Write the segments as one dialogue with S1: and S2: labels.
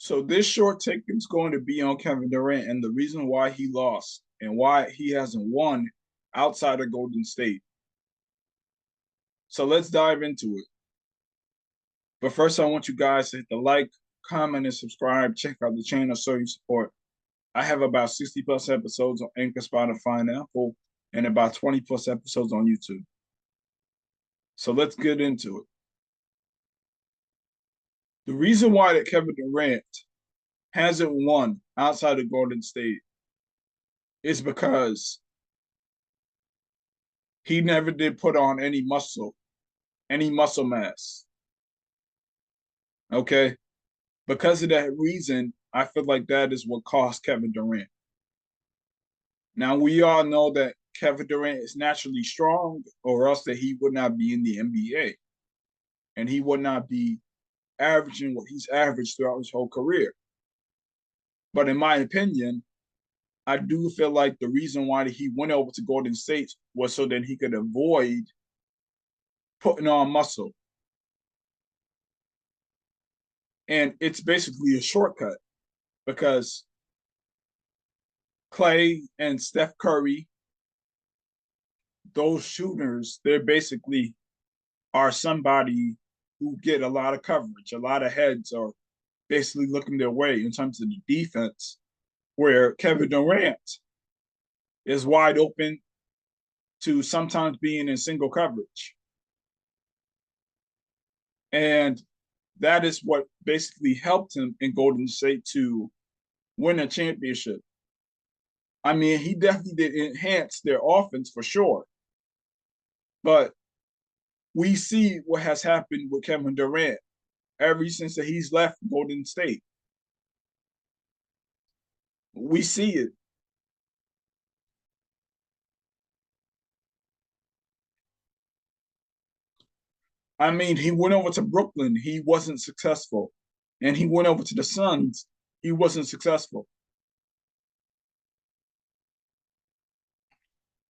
S1: So this short take is going to be on Kevin Durant and the reason why he lost and why he hasn't won outside of Golden State. So let's dive into it. But first, I want you guys to hit the like, comment, and subscribe. Check out the channel, show your support. I have about 60 plus episodes on Anchor, Spotify, and Apple, and about 20 plus episodes on YouTube. So let's get into it. The reason why that Kevin Durant hasn't won outside of Golden State is because he never did put on any muscle mass. Okay. Because of that reason, I feel like that is what cost Kevin Durant. Now, we all know that Kevin Durant is naturally strong, or else that he would not be in the NBA. And he would not be averaging what he's averaged throughout his whole career. But in my opinion, I do feel like the reason why he went over to Golden State was so that he could avoid putting on muscle. And it's basically a shortcut because Clay and Steph Curry, those shooters, they're basically are somebody who get a lot of coverage, a lot of heads are basically looking their way in terms of the defense, where Kevin Durant is wide open to sometimes being in single coverage. And that is what basically helped him in Golden State to win a championship. I mean, he definitely did enhance their offense for sure. But we see what has happened with Kevin Durant ever since that he's left Golden State. We see it. I mean, he went over to Brooklyn, he wasn't successful. And he went over to the Suns, he wasn't successful.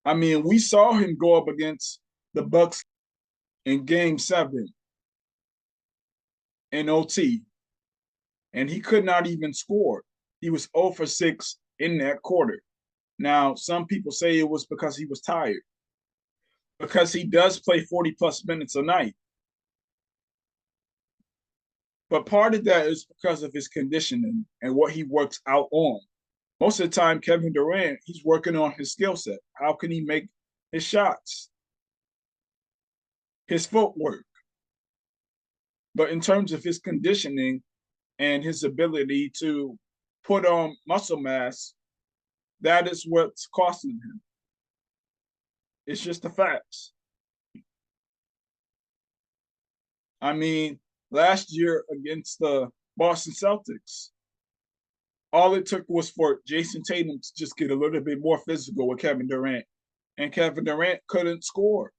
S1: I mean, we saw him go up against the Bucks in Game 7 in OT, and he could not even score. He was 0 for 6 in that quarter. Now, some people say it was because he was tired, because he does play 40 plus minutes a night. But part of that is because of his conditioning and what he works out on. Most of the time, Kevin Durant, he's working on his skill set. How can he make his shots? His footwork. But in terms of his conditioning and his ability to put on muscle mass, that is what's costing him. It's just the facts. I mean, last year against the Boston Celtics, all it took was for Jason Tatum to just get a little bit more physical with Kevin Durant. And Kevin Durant couldn't score,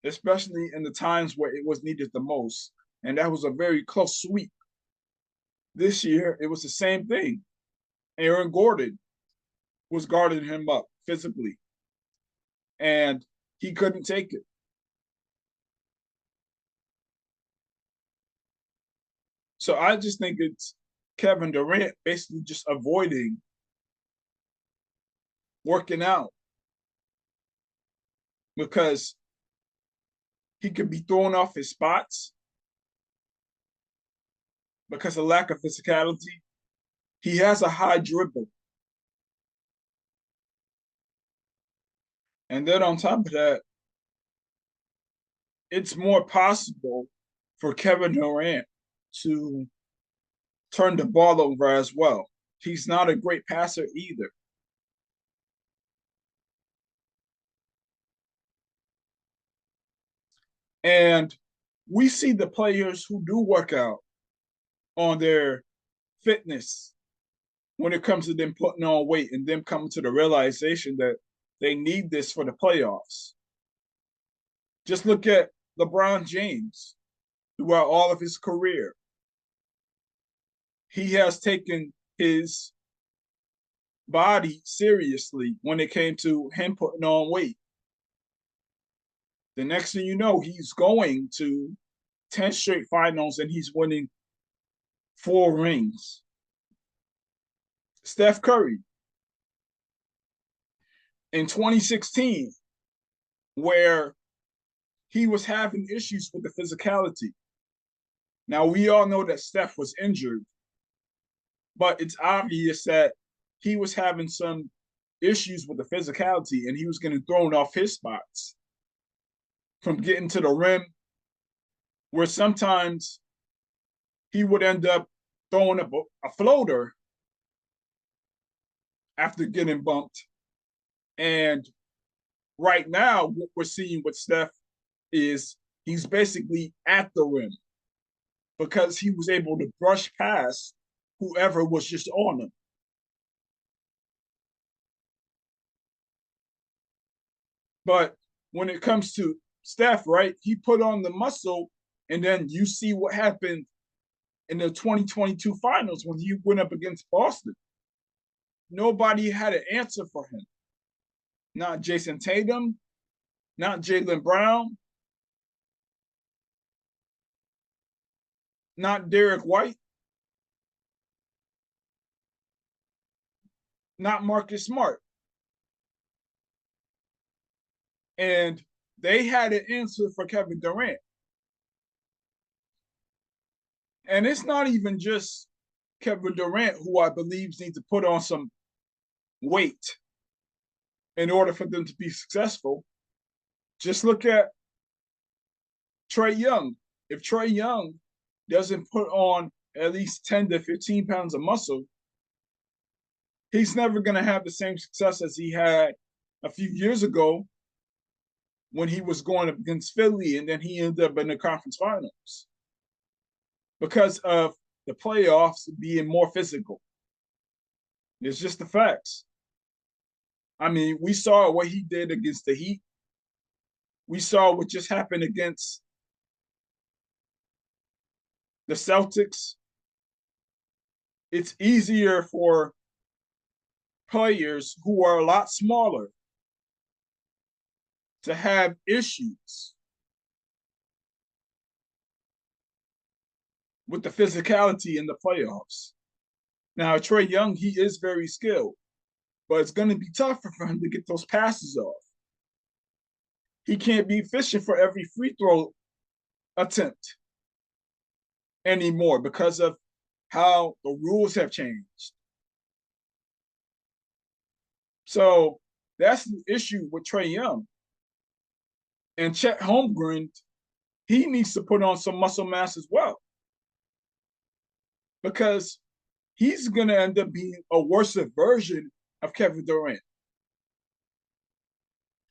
S1: especially in the times where it was needed the most. And that was a very close sweep. This year, it was the same thing. Aaron Gordon was guarding him up physically, and he couldn't take it. So I just think it's Kevin Durant basically just avoiding working out because he could be thrown off his spots because of lack of physicality. He has a high dribble. And then on top of that, it's more possible for Kevin Durant to turn the ball over as well. He's not a great passer either. And we see the players who do work out on their fitness when it comes to them putting on weight and them coming to the realization that they need this for the playoffs. Just look at LeBron James throughout all of his career. He has taken his body seriously when it came to him putting on weight. The next thing you know, he's going to 10 straight finals and he's winning 4 rings. Steph Curry in 2016, where he was having issues with the physicality. Now, we all know that Steph was injured, but it's obvious that he was having some issues with the physicality and he was getting thrown off his spots from getting to the rim, where sometimes he would end up throwing up a floater after getting bumped. And right now, what we're seeing with Steph is he's basically at the rim because he was able to brush past whoever was just on him. But when it comes to Steph, right, he put on the muscle, and then you see what happened in the 2022 finals when he went up against Boston. Nobody had an answer for him. Not Jason Tatum, not Jaylen Brown, not Derek White, not Marcus Smart. And they had an answer for Kevin Durant. And it's not even just Kevin Durant, who I believe needs to put on some weight in order for them to be successful. Just look at Trae Young. If Trae Young doesn't put on at least 10 to 15 pounds of muscle, he's never going to have the same success as he had a few years ago when he was going up against Philly, and then he ended up in the conference finals because of the playoffs being more physical. It's just the facts. I mean, we saw what he did against the Heat. We saw what just happened against the Celtics. It's easier for players who are a lot smaller to have issues with the physicality in the playoffs. Now, Trae Young, he is very skilled, but it's going to be tougher for him to get those passes off. He can't be fishing for every free throw attempt anymore because of how the rules have changed. So that's the issue with Trae Young. And Chet Holmgren, he needs to put on some muscle mass as well because he's going to end up being a worse version of Kevin Durant.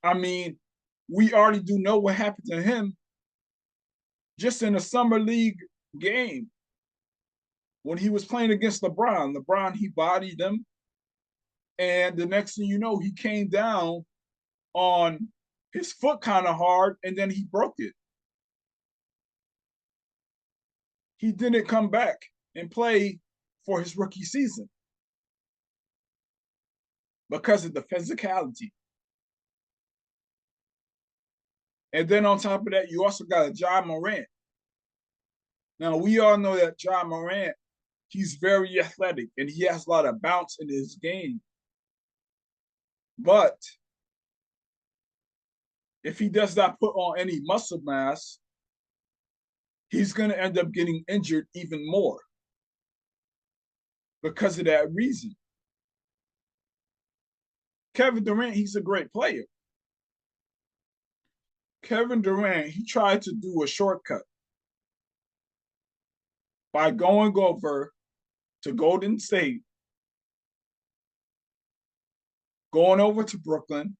S1: I mean, we already do know what happened to him just in a summer league game when he was playing against LeBron. LeBron, he bodied him. And the next thing you know, he came down on his foot kind of hard, and then he broke it. He didn't come back and play for his rookie season because of the physicality. And then on top of that, you also got a Ja Morant. Now, we all know that Ja Morant, he's very athletic and he has a lot of bounce in his game. But if he does not put on any muscle mass, he's going to end up getting injured even more because of that reason. Kevin Durant, he's a great player. Kevin Durant, he tried to do a shortcut by going over to Golden State, going over to Brooklyn,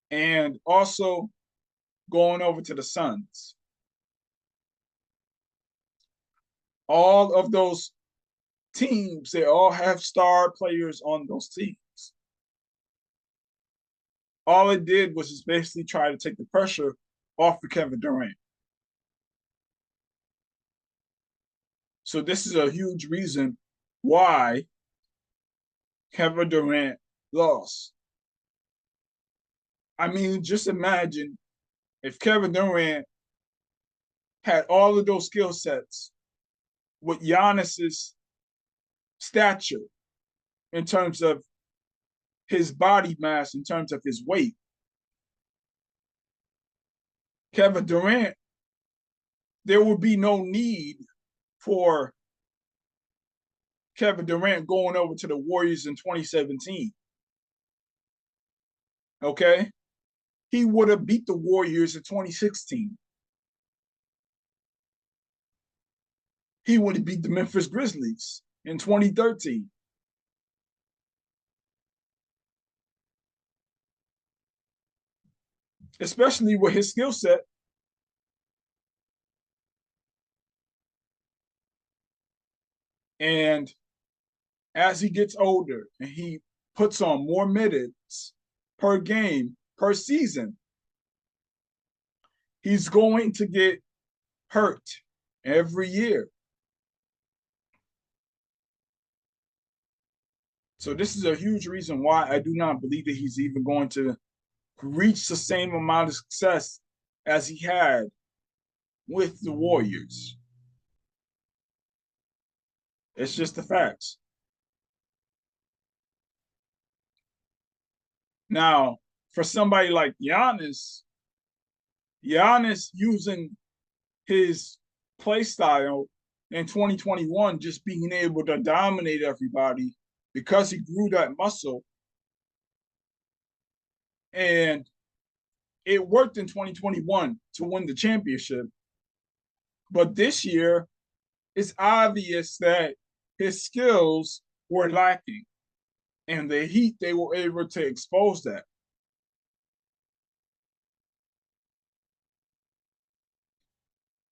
S1: and also going over to the Suns. All of those teams, they all have star players on those teams. All it did was just basically try to take the pressure off of Kevin Durant. So this is a huge reason why Kevin Durant lost. I mean, just imagine if Kevin Durant had all of those skill sets with Giannis's stature in terms of his body mass, in terms of his weight. Kevin Durant, there would be no need for Kevin Durant going over to the Warriors in 2017. Okay? He would have beat the Warriors in 2016. He would have beat the Memphis Grizzlies in 2013. Especially with his skill set. And as he gets older and he puts on more minutes per game, per season, he's going to get hurt every year. So this is a huge reason why I do not believe that he's even going to reach the same amount of success as he had with the Warriors. It's just the facts. Now, for somebody like Giannis using his play style in 2021, just being able to dominate everybody because he grew that muscle. And it worked in 2021 to win the championship. But this year, it's obvious that his skills were lacking. And the Heat, they were able to expose that.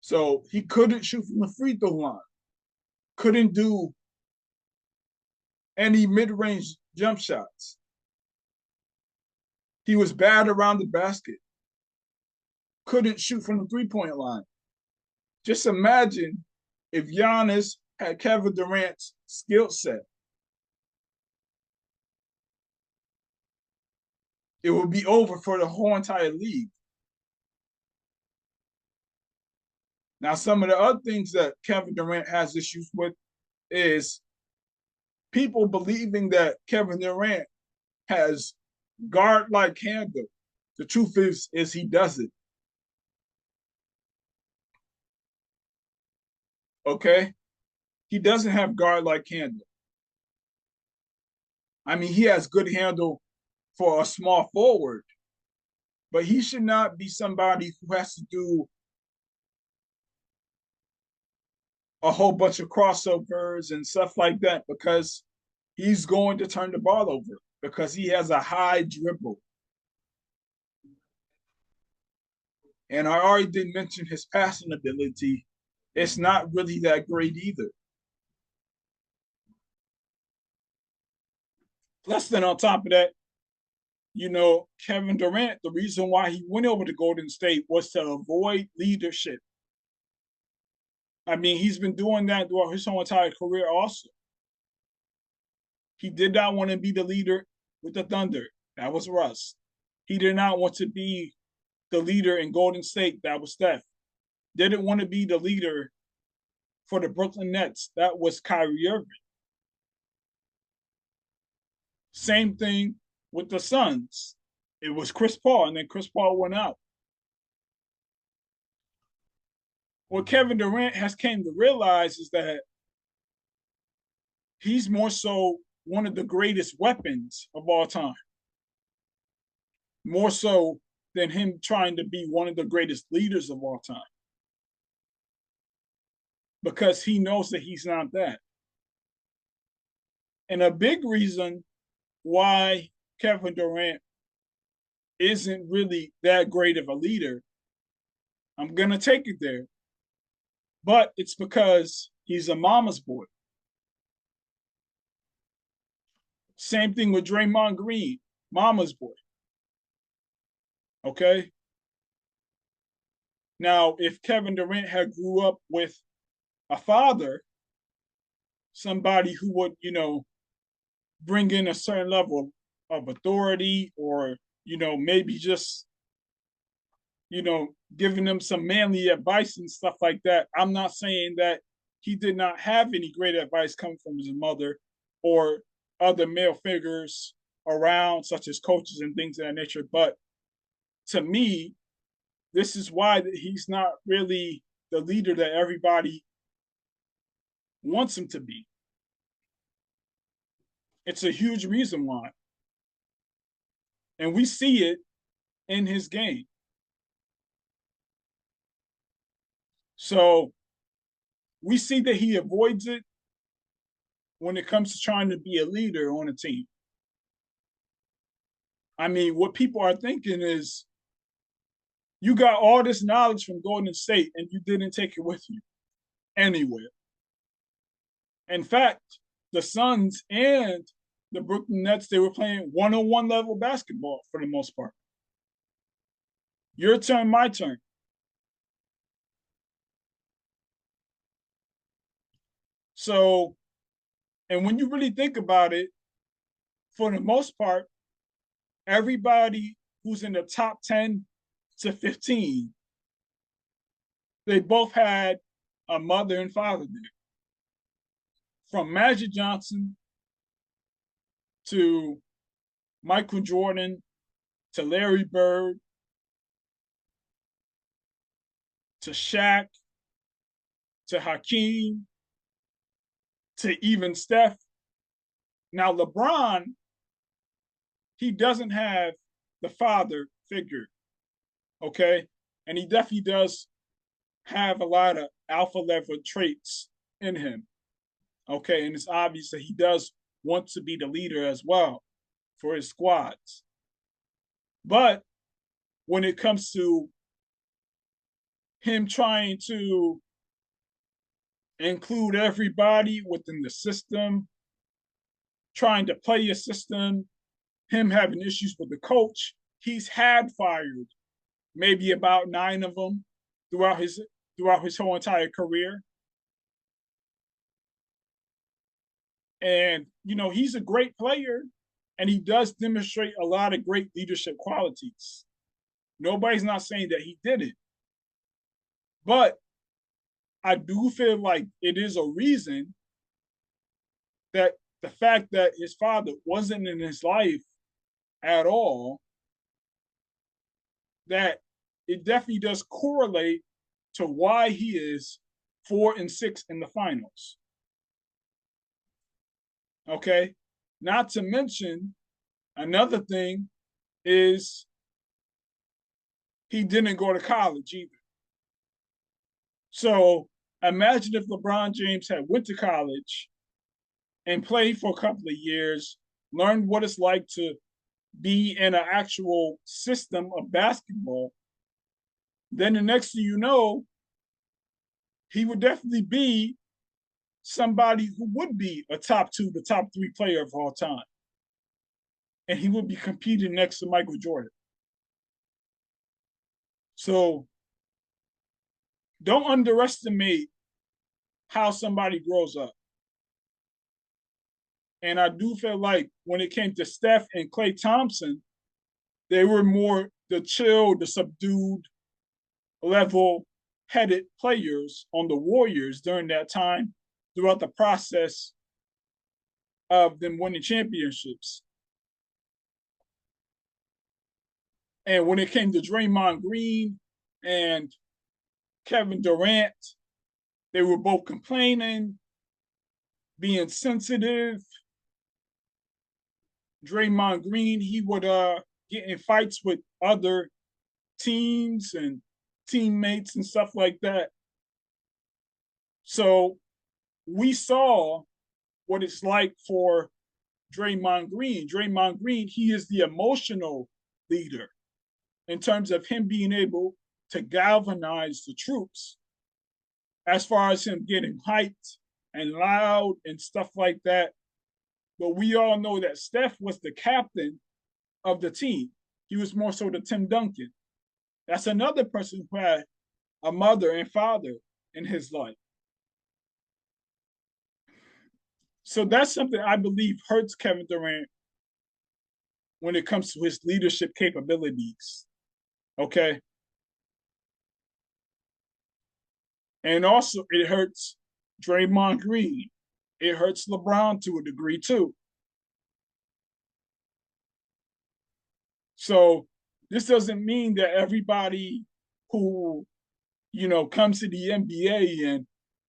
S1: So he couldn't shoot from the free throw line, couldn't do any mid-range jump shots. He was bad around the basket, couldn't shoot from the three-point line. Just imagine if Giannis had Kevin Durant's skill set. It would be over for the whole entire league. Now, some of the other things that Kevin Durant has issues with is people believing that Kevin Durant has guard-like handle. The truth is he doesn't. Okay? He doesn't have guard-like handle. I mean, he has good handle for a small forward, but he should not be somebody who has to do a whole bunch of crossovers and stuff like that because he's going to turn the ball over because he has a high dribble. And I already did mention his passing ability. It's not really that great either. Plus, then on top of that, Kevin Durant, the reason why he went over to Golden State was to avoid leadership. I mean, he's been doing that throughout his whole entire career also. He did not want to be the leader with the Thunder. That was Russ. He did not want to be the leader in Golden State. That was Steph. Didn't want to be the leader for the Brooklyn Nets. That was Kyrie Irving. Same thing with the Suns. It was Chris Paul, and then Chris Paul went out. What Kevin Durant has came to realize is that he's more so one of the greatest weapons of all time. More so than him trying to be one of the greatest leaders of all time. Because he knows that he's not that. And a big reason why Kevin Durant isn't really that great of a leader, I'm going to take it there, but it's because he's a mama's boy. Same thing with Draymond Green, mama's boy. Okay? Now, if Kevin Durant had grew up with a father, somebody who would, bring in a certain level of authority or, maybe just, giving them some manly advice and stuff like that. I'm not saying that he did not have any great advice coming from his mother or other male figures around, such as coaches and things of that nature. But to me, this is why he's not really the leader that everybody wants him to be. It's a huge reason why. And we see it in his game. So we see that he avoids it when it comes to trying to be a leader on a team. I mean, what people are thinking is you got all this knowledge from Golden State and you didn't take it with you anywhere. In fact, the Suns and the Brooklyn Nets, they were playing one-on-one level basketball for the most part. Your turn, my turn. So, and when you really think about it, for the most part, everybody who's in the top 10 to 15, they both had a mother and father there. From Magic Johnson to Michael Jordan to Larry Bird to Shaq to Hakeem to even Steph. Now, LeBron, he doesn't have the father figure, okay? And he definitely does have a lot of alpha level traits in him, okay? And it's obvious that he does want to be the leader as well for his squads. But when it comes to him trying to include everybody within the system, trying to play a system, him having issues with the coach, he's had fired maybe about 9 of them throughout his whole entire career. And you know, he's a great player and he does demonstrate a lot of great leadership qualities. Nobody's not saying that he didn't. But I do feel like it is a reason that the fact that his father wasn't in his life at all, that it definitely does correlate to why he is 4-6 in the finals. Okay. Not to mention, another thing is he didn't go to college either. So imagine if LeBron James had went to college and played for a couple of years, learned what it's like to be in an actual system of basketball, then the next thing you know, he would definitely be somebody who would be a top 2, the top 3 player of all time. And he would be competing next to Michael Jordan. So don't underestimate how somebody grows up. And I do feel like when it came to Steph and Klay Thompson, they were more the chill, the subdued, level-headed players on the Warriors during that time, throughout the process of them winning championships. And when it came to Draymond Green and Kevin Durant, they were both complaining, being sensitive. Draymond Green, he would get in fights with other teams and teammates and stuff like that. So we saw what it's like for Draymond Green. Draymond Green, he is the emotional leader in terms of him being able to galvanize the troops as far as him getting hyped and loud and stuff like that. But we all know that Steph was the captain of the team. He was more so the Tim Duncan. That's another person who had a mother and father in his life. So that's something I believe hurts Kevin Durant when it comes to his leadership capabilities. Okay. And also, it hurts Draymond Green. It hurts LeBron to a degree, too. So this doesn't mean that everybody who, comes to the NBA and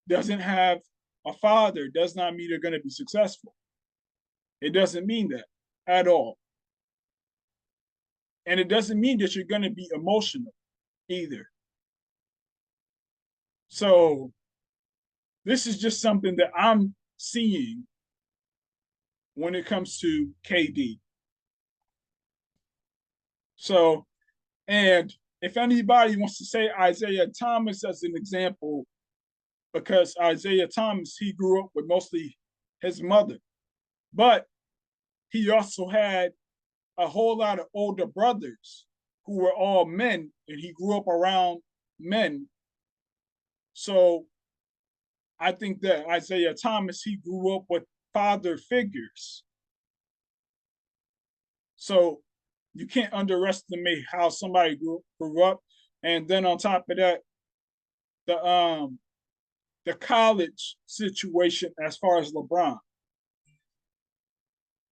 S1: doesn't have a father does not mean they're going to be successful. It doesn't mean that at all. And it doesn't mean that you're going to be emotional either. So this is just something that I'm seeing when it comes to KD. So, and if anybody wants to say Isaiah Thomas as an example, because Isaiah Thomas, he grew up with mostly his mother, but he also had a whole lot of older brothers who were all men, and he grew up around men. So I think that Isaiah Thomas, he grew up with father figures. So you can't underestimate how somebody grew up. And then on top of that, the the college situation as far as LeBron.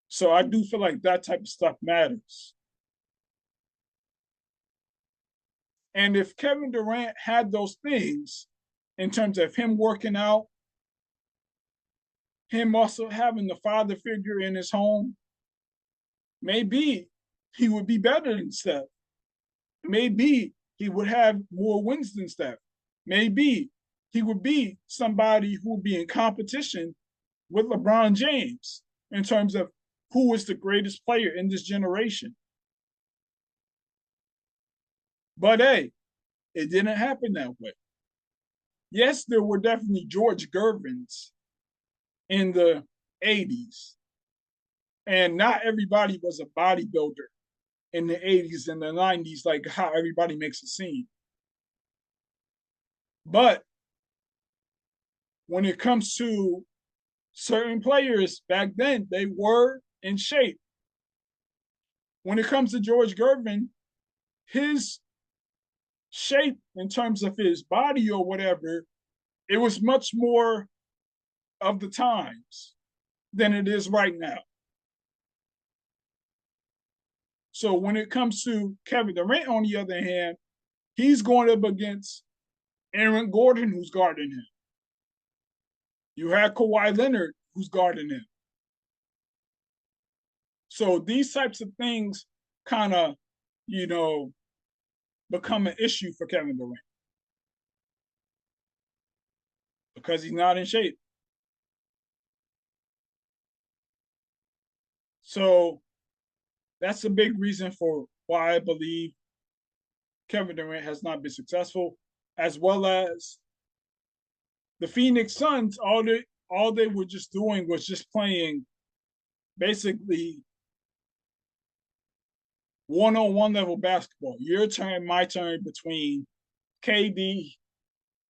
S1: So I do feel like that type of stuff matters. And if Kevin Durant had those things in terms of him working out, him also having the father figure in his home, maybe he would be better than Steph. Maybe he would have more wins than Steph. Maybe he would be somebody who would be in competition with LeBron James in terms of who is the greatest player in this generation. But hey, it didn't happen that way. Yes, there were definitely George Gervins in the 80s, and not everybody was a bodybuilder in the 80s and the 90s, like how everybody makes it seem. But when it comes to certain players back then, they were in shape. When it comes to George Gervin, his shape in terms of his body or whatever, it was much more of the times than it is right now. So when it comes to Kevin Durant, on the other hand, he's going up against Aaron Gordon, who's guarding him. You had Kawhi Leonard, who's guarding him. So these types of things kind of, you know, become an issue for Kevin Durant because he's not in shape. So that's a big reason for why I believe Kevin Durant has not been successful, as well as the Phoenix Suns. All they were just doing was just playing basically one-on-one level basketball. Your turn, my turn, between KD,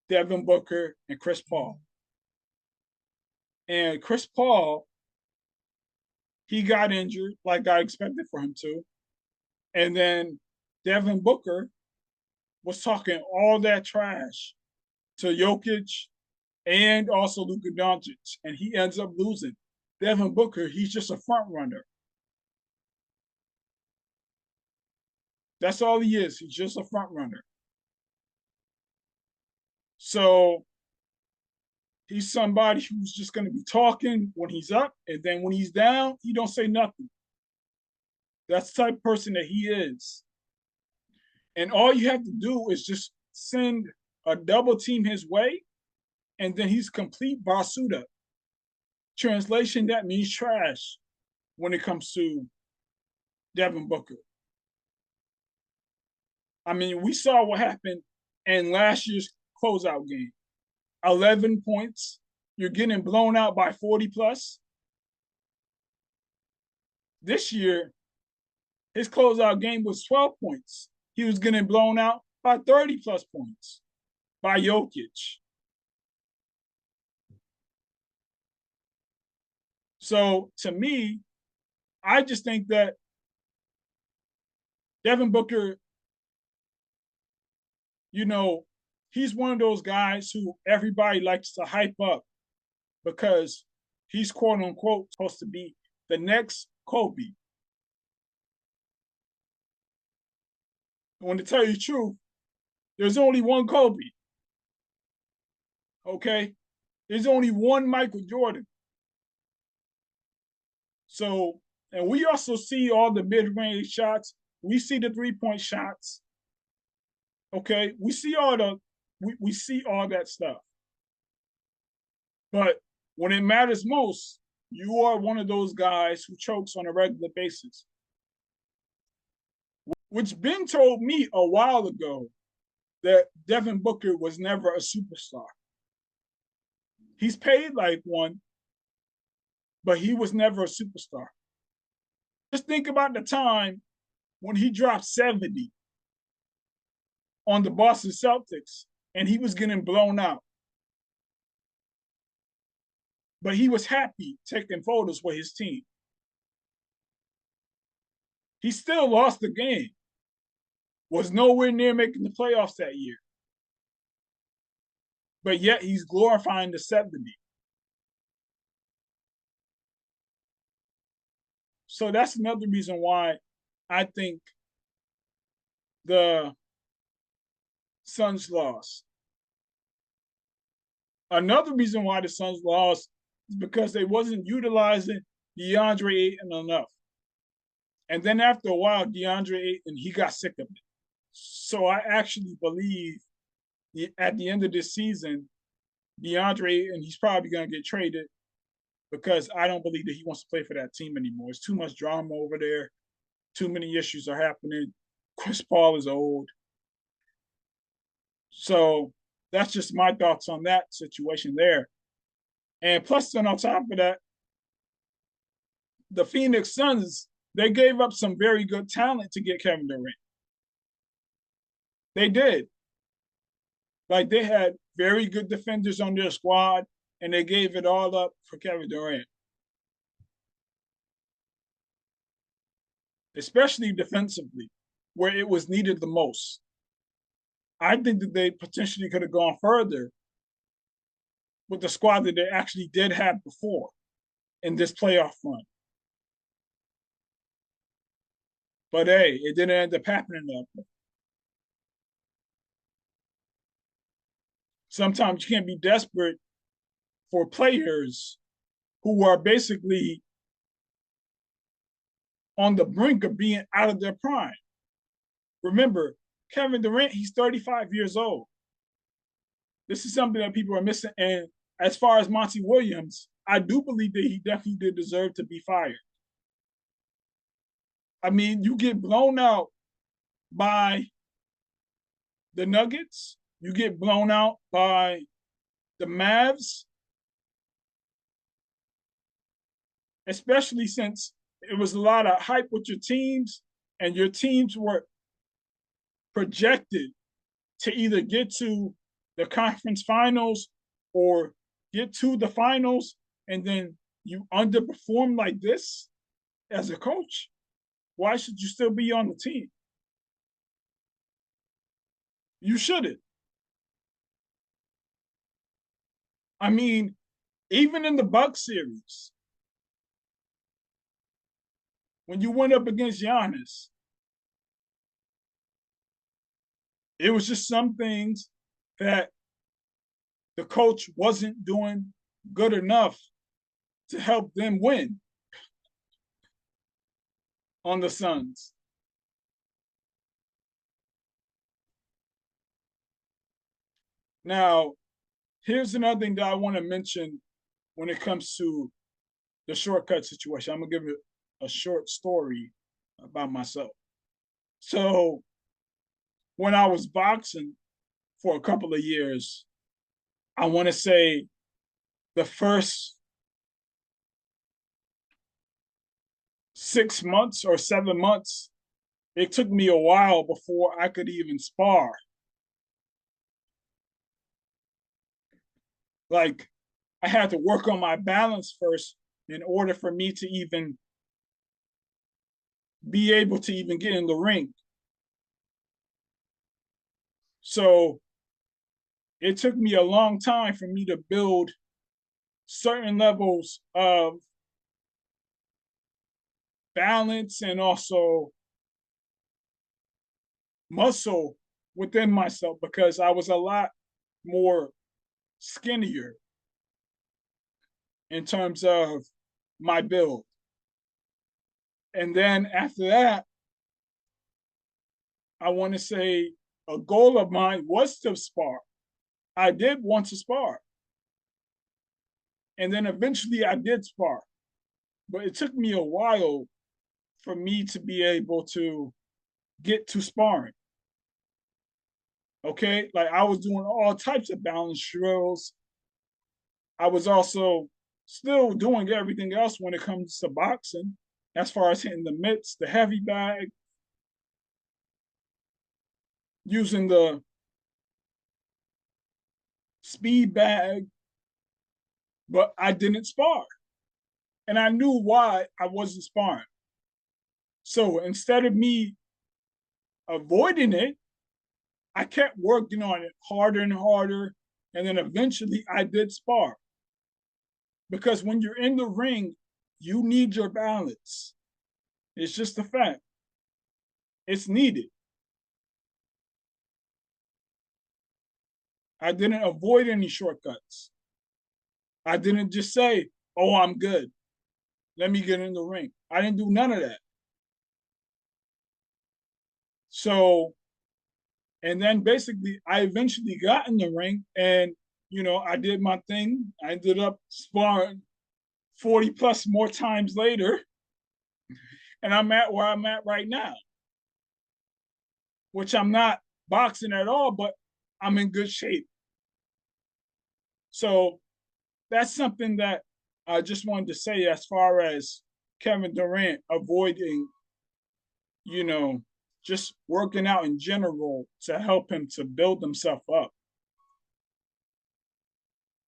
S1: Devin Booker, and Chris Paul. And Chris Paul, he got injured like I expected for him to. And then Devin Booker was talking all that trash to Jokic and also Luka Doncic, and he ends up losing. Devin Booker, he's just a front runner. That's all he is. He's just a front runner. So he's somebody who's just going to be talking when he's up, and then when he's down, he don't say nothing. That's the type of person that he is. And all you have to do is just send a double team his way, and then he's complete basuda. Translation, that means trash when it comes to Devin Booker. I mean, we saw what happened in last year's closeout game. 11 points. You're getting blown out by 40 plus. This year, his closeout game was 12 points. He was getting blown out by 30 plus points by Jokic. So to me, I just think that Devin Booker, he's one of those guys who everybody likes to hype up because he's quote unquote supposed to be the next Kobe. And to tell you the truth, there's only one Kobe. Okay, there's only one Michael Jordan. So, and we also see all the mid-range shots. We see the three-point shots. Okay, we see all that stuff. But when it matters most, you are one of those guys who chokes on a regular basis. Which Ben told me a while ago that Devin Booker was never a superstar. He's paid like one, but he was never a superstar. Just think about the time when he dropped 70 on the Boston Celtics and he was getting blown out. But he was happy taking photos with his team. He still lost the game, was nowhere near making the playoffs that year. But yet he's glorifying the 70. So that's another reason why I think the Suns lost. Another reason why the Suns lost is because they wasn't utilizing DeAndre Ayton enough. And then after a while, DeAndre Ayton, he got sick of it. So I actually believe at the end of this season, DeAndre Ayton, he's probably going to get traded because I don't believe that he wants to play for that team anymore. It's too much drama over there. Too many issues are happening. Chris Paul is old. So that's just my thoughts on that situation there. And plus, then on top of that, the Phoenix Suns, they gave up some very good talent to get Kevin Durant. They did. Like they had very good defenders on their squad, and they gave it all up for Kevin Durant. Especially defensively, where it was needed the most. I think that they potentially could have gone further with the squad that they actually did have before in this playoff run. But hey, it didn't end up happening that way. Sometimes you can't be desperate for players who are basically on the brink of being out of their prime. Remember, Kevin Durant, he's 35 years old. This is something that people are missing. And as far as Monty Williams, I do believe that he definitely did deserve to be fired. I mean, you get blown out by the Nuggets, you get blown out by the Mavs, especially since it was a lot of hype with your teams, and your teams were projected to either get to the conference finals or get to the finals, and then you underperform like this as a coach. Why should you still be on the team? You shouldn't. I mean, even in the Bucks series, when you went up against Giannis, it was just some things that the coach wasn't doing good enough to help them win on the Suns. Now, here's another thing that I want to mention when it comes to the shortcut situation. I'm going to give you a short story about myself. So, when I was boxing for a couple of years, I want to say the first 6 months or 7 months, it took me a while before I could even spar. Like, I had to work on my balance first in order for me to even be able to even get in the ring. So it took me a long time for me to build certain levels of balance and also muscle within myself because I was a lot more skinnier in terms of my build. And then after that, I want to say a goal of mine was to spar. I did want to spar. And then eventually I did spar. But it took me a while for me to be able to get to sparring. Okay. Like I was doing all types of balance drills. I was also still doing everything else when it comes to boxing, as far as hitting the mitts, the heavy bag, using the speed bag, but I didn't spar. And I knew why I wasn't sparring. So instead of me avoiding it, I kept working on it harder and harder. And then eventually I did spar. Because when you're in the ring, you need your balance. It's just a fact. It's needed. I didn't avoid any shortcuts. I didn't just say, oh, I'm good. Let me get in the ring. I didn't do none of that. So, and then basically, I eventually got in the ring and, I did my thing. I ended up sparring 40 plus more times later. And I'm at where I'm at right now, which I'm not boxing at all, but I'm in good shape. So that's something that I just wanted to say as far as Kevin Durant avoiding, you know, just working out in general to help him to build himself up.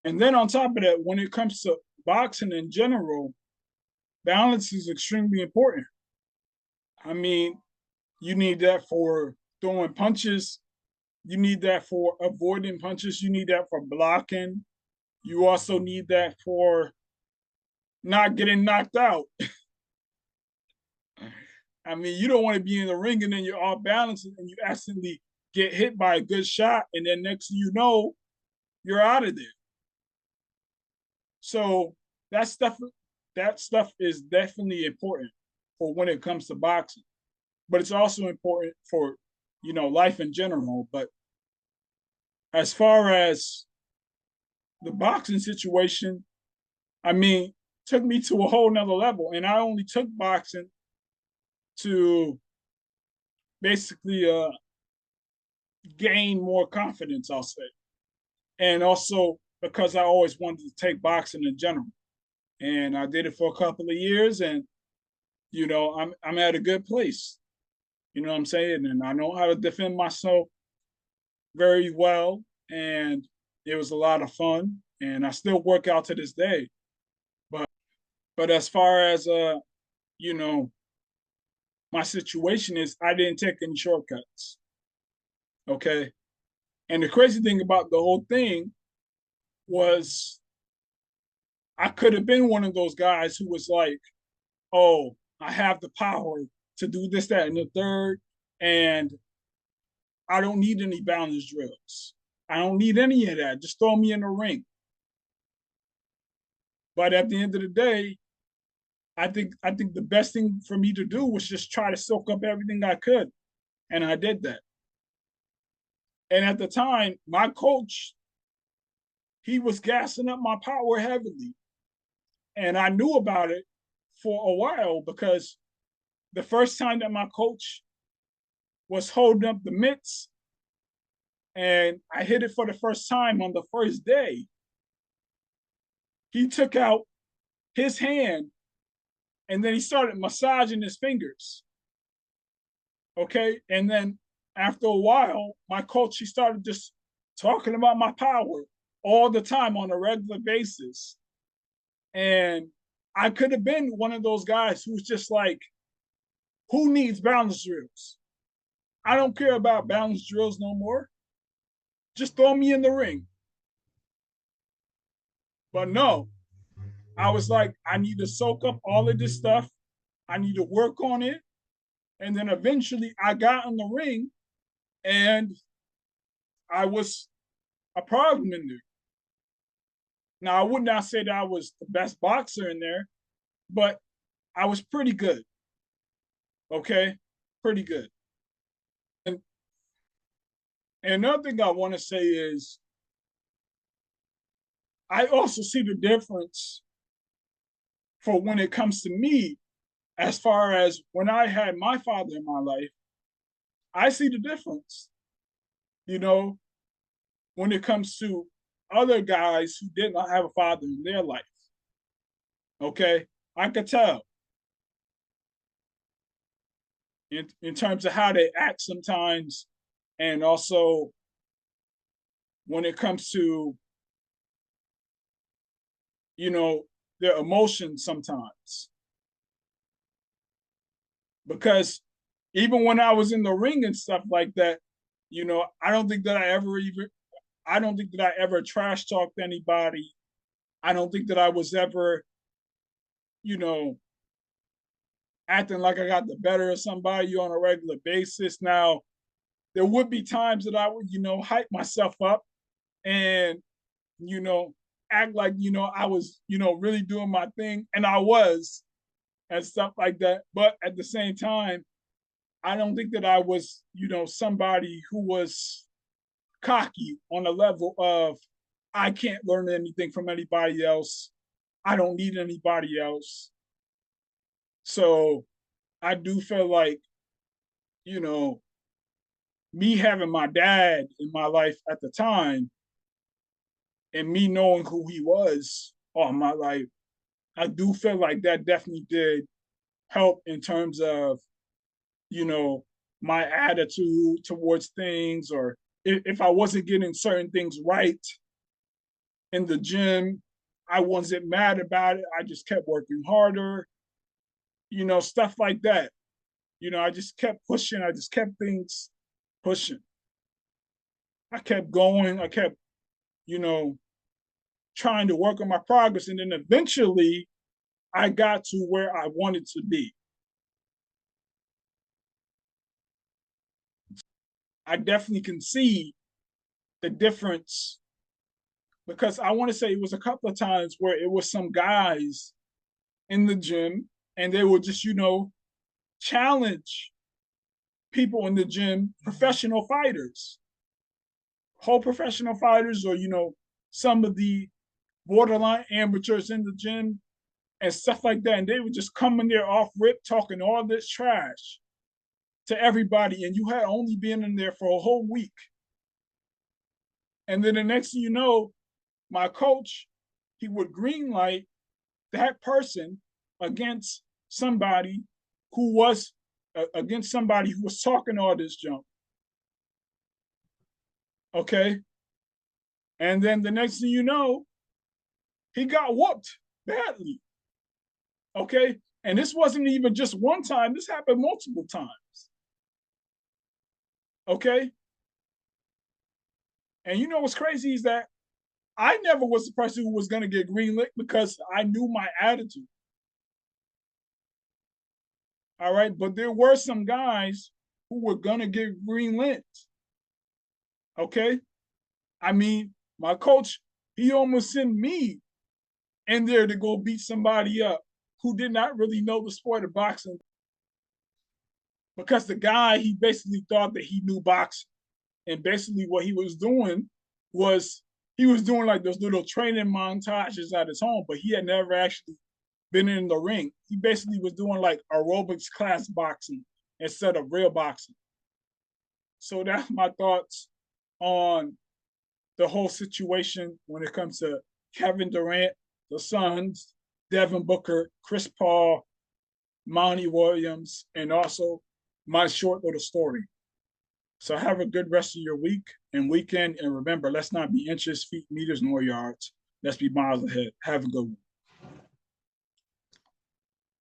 S1: And then on top of that, when it comes to boxing in general, balance is extremely important. I mean, you need that for throwing punches, you need that for avoiding punches, you need that for blocking. You also need that for not getting knocked out. I mean, you don't want to be in the ring and then you're off balance and you accidentally get hit by a good shot, and then next thing you know, you're out of there. So that stuff that stuff is definitely important for when it comes to boxing. But it's also important for, life in general. But as far as the boxing situation, I mean, took me to a whole nother level. And I only took boxing to basically gain more confidence, I'll say. And also because I always wanted to take boxing in general. And I did it for a couple of years, and I'm at a good place. You know what I'm saying? And I know how to defend myself very well, and it was a lot of fun. And I still work out to this day. But as far as you know, my situation is I didn't take any shortcuts. Okay. And the crazy thing about the whole thing was I could have been one of those guys who was like, oh, I have the power to do this, that, and the third, and I don't need any balance drills. I don't need any of that. Just throw me in the ring. But at the end of the day, I think the best thing for me to do was just try to soak up everything I could. And I did that. And at the time, my coach, he was gassing up my power heavily. And I knew about it for a while because the first time that my coach was holding up the mitts and I hit it for the first time on the first day, he took out his hand and then he started massaging his fingers. Okay. And then after a while, my coach, he started just talking about my power all the time on a regular basis. And I could have been one of those guys who's just like, who needs balance drills? I don't care about balance drills no more. Just throw me in the ring. But no, I was like, I need to soak up all of this stuff. I need to work on it. And then eventually I got in the ring and I was a problem in there. Now, I would not say that I was the best boxer in there, but I was pretty good. Okay, pretty good. And, and another thing I want to say is I also see the difference for when it comes to me, as far as when I had my father in my life. I see the difference, you know, when it comes to other guys who did not have a father in their life. Okay, I could tell in terms of how they act sometimes, and also when it comes to, you know, their emotions sometimes. Because even when I was in the ring and stuff like that, I don't think that I don't think that I ever trash talked anybody. I don't think that I was ever, you know, acting like I got the better of somebody on a regular basis. Now, there would be times that I would, hype myself up and, you know, act like, I was, really doing my thing. And I was, and stuff like that. But at the same time, I don't think that I was, somebody who was cocky on the level of I can't learn anything from anybody else. I don't need anybody else. So I do feel like, you know, me having my dad in my life at the time and me knowing who he was all my life, I do feel like that definitely did help in terms of, you know, my attitude towards things, or if I wasn't getting certain things right in the gym, I wasn't mad about it. I just kept working harder, stuff like that. I just kept pushing. I just kept things pushing. I kept going. I kept, you know, trying to work on my progress. And then eventually I got to where I wanted to be. I definitely can see the difference because I want to say it was a couple of times where it was some guys in the gym and they would just, challenge people in the gym, professional fighters, whole professional fighters, or, some of the borderline amateurs in the gym and stuff like that. And they would just come in there off rip talking all this trash to everybody. And you had only been in there for a whole week. And then the next thing you know, my coach, he would green light that person against somebody who was talking all this junk. Okay. And then the next thing you know, he got whooped badly. Okay. And this wasn't even just one time, this happened multiple times. Okay. And you know what's crazy is that I never was the person who was going to get greenlit because I knew my attitude. All right. But there were some guys who were going to get greenlit. Okay. I mean, my coach, he almost sent me in there to go beat somebody up who did not really know the sport of boxing because the guy, he basically thought that he knew boxing. And basically what he was doing was he was doing like those little training montages at his home, but he had never actually been in the ring. He basically was doing like aerobics class boxing instead of real boxing. So that's my thoughts on the whole situation when it comes to Kevin Durant, the Suns, Devin Booker, Chris Paul, Monty Williams, and also my short little story. So have a good rest of your week and weekend. And remember, let's not be inches, feet, meters, nor yards. Let's be miles ahead. Have a good one.